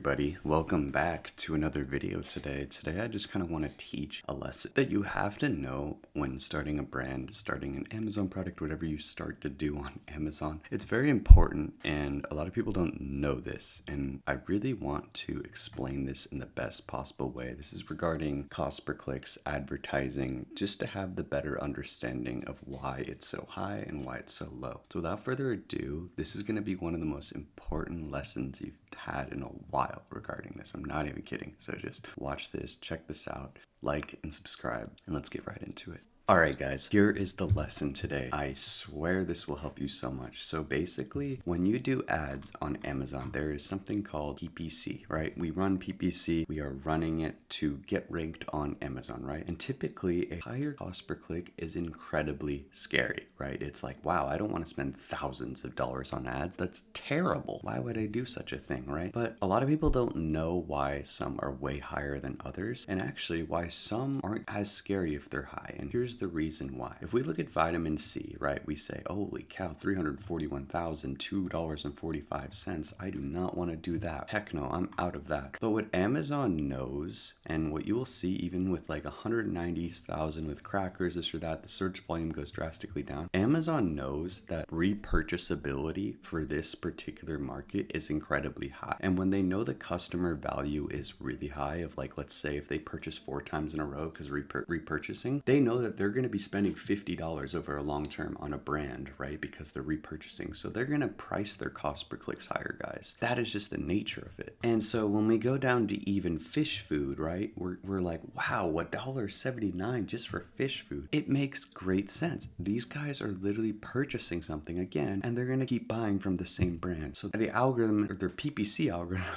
everybody, welcome back to another video today. Today I just kind of want to teach a lesson that you have to know when starting a brand, starting an Amazon product, whatever you start to do on Amazon. It's very important and a lot of people don't know this, and I really want to explain this in the best possible way. This is regarding cost per clicks, advertising, just to have the better understanding of why it's so high and why it's so low. So without further ado, this is going to be one of the most important lessons you've had in a while regarding this. I'm not even kidding. So just watch this, check this out, like and subscribe, and let's get right into it. Alright guys, here is the lesson today. I swear this will help you so much. So basically, when you do ads on Amazon, there is something called PPC, right? We run PPC, we are running it to get ranked on Amazon, right? And typically, a higher cost per click is incredibly scary, right? It's like, wow, I don't want to spend thousands of dollars on ads. That's terrible. Why would I do such a thing, right? But a lot of people don't know why some are way higher than others, and actually why some aren't as scary if they're high. And here's the reason why. If we look at vitamin C, right, we say, holy cow, $341,002.45. I do not want to do that. Heck no, I'm out of that. But what Amazon knows, and what you will see even with like 190,000 with crackers, this or that, the search volume goes drastically down. Amazon knows that repurchasability for this particular market is incredibly high. And when they know the customer value is really high, of like, let's say if they purchase 4 times in a row because repurchasing, they know that they're going to be spending $50 over a long term on a brand, right? Because they're repurchasing. So they're going to price their cost per clicks higher, guys. That is just the nature of it. And so when we go down to even fish food, right? We're like, wow, $1.79 just for fish food. It makes great sense. These guys are literally purchasing something again, and they're going to keep buying from the same brand. So the algorithm, or their PPC algorithm,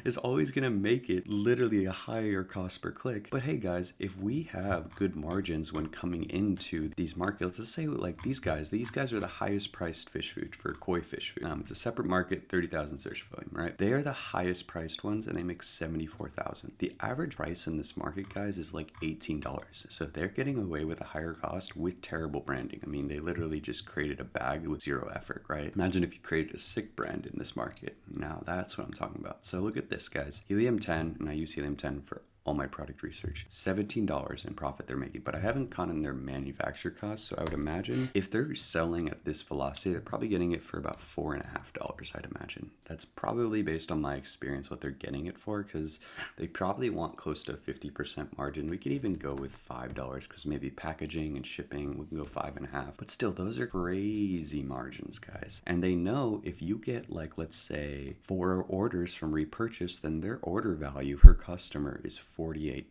is always going to make it literally a higher cost per click. But hey guys, if we have good margins when coming into these markets, let's say like these guys are the highest priced fish food for koi fish food. It's a separate market, 30,000 search volume, right? They are the highest priced ones and they make 74,000. The average price in this market, guys, is like $18. So they're getting away with a higher cost with terrible branding. I mean, they literally just created a bag with zero effort, right? Imagine if you created a sick brand in this market. Now that's what I'm talking about. So look at this, guys. Helium 10, and I use Helium 10 for all my product research, $17 in profit they're making, but I haven't gotten their manufacture costs. So I would imagine if they're selling at this velocity, they're probably getting it for about $4.50, I'd imagine. That's probably based on my experience what they're getting it for, because they probably want close to a 50% margin. We could even go with $5 because maybe packaging and shipping, we can go 5.5, but still those are crazy margins, guys. And they know if you get like, let's say 4 orders from repurchase, then their order value per customer is $48,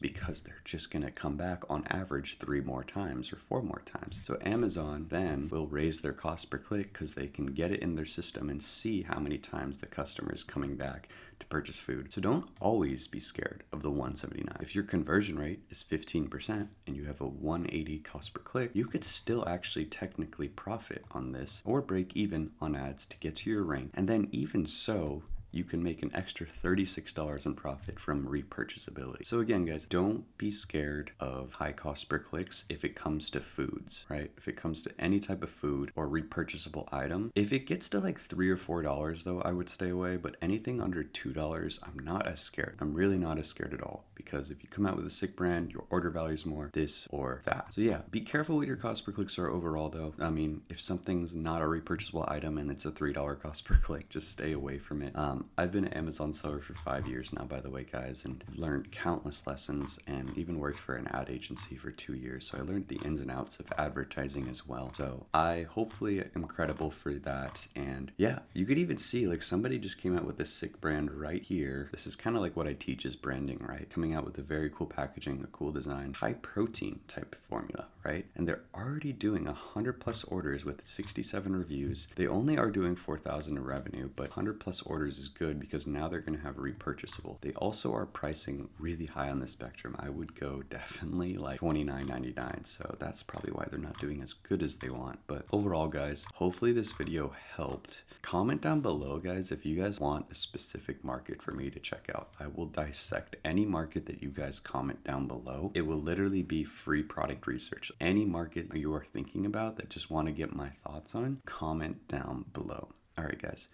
because they're just going to come back on average 3 more times or 4 more times. So Amazon then will raise their cost per click because they can get it in their system and see how many times the customer is coming back to purchase food. So don't always be scared of the 179. If your conversion rate is 15% and you have a 180 cost per click, you could still actually technically profit on this or break even on ads to get to your rank. And then even so, you can make an extra $36 in profit from repurchasability. So again, guys, don't be scared of high cost per clicks if it comes to foods, right? If it comes to any type of food or repurchasable item. If it gets to like $3 or $4 though, I would stay away, but anything under $2, I'm not as scared. I'm really not as scared at all, because if you come out with a sick brand, your order value is more this or that. So yeah, be careful what your cost per clicks are overall though. I mean, if something's not a repurchasable item and it's a $3 cost per click, just stay away from it. I've been an Amazon seller for 5 years now, by the way, guys, and I've learned countless lessons and even worked for an ad agency for 2 years. So I learned the ins and outs of advertising as well. So I hopefully am credible for that. And yeah, you could even see like somebody just came out with a sick brand right here. This is kind of like what I teach is branding, right? Coming out with a very cool packaging, a cool design, high protein type formula, right? And they're already doing 100 plus orders with 67 reviews. They only are doing 4,000 in revenue, but 100 plus orders is good because now they're going to have repurchasable. They also are pricing really high on the spectrum. I would go definitely like $29.99. So that's probably why they're not doing as good as they want. But overall, guys, hopefully this video helped. Comment down below, guys, if you guys want a specific market for me to check out. I will dissect any market that you guys comment down below. It will literally be free product research. Any market you are thinking about that just want to get my thoughts on, comment down below. All right, guys.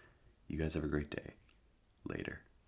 You guys have a great day. Later.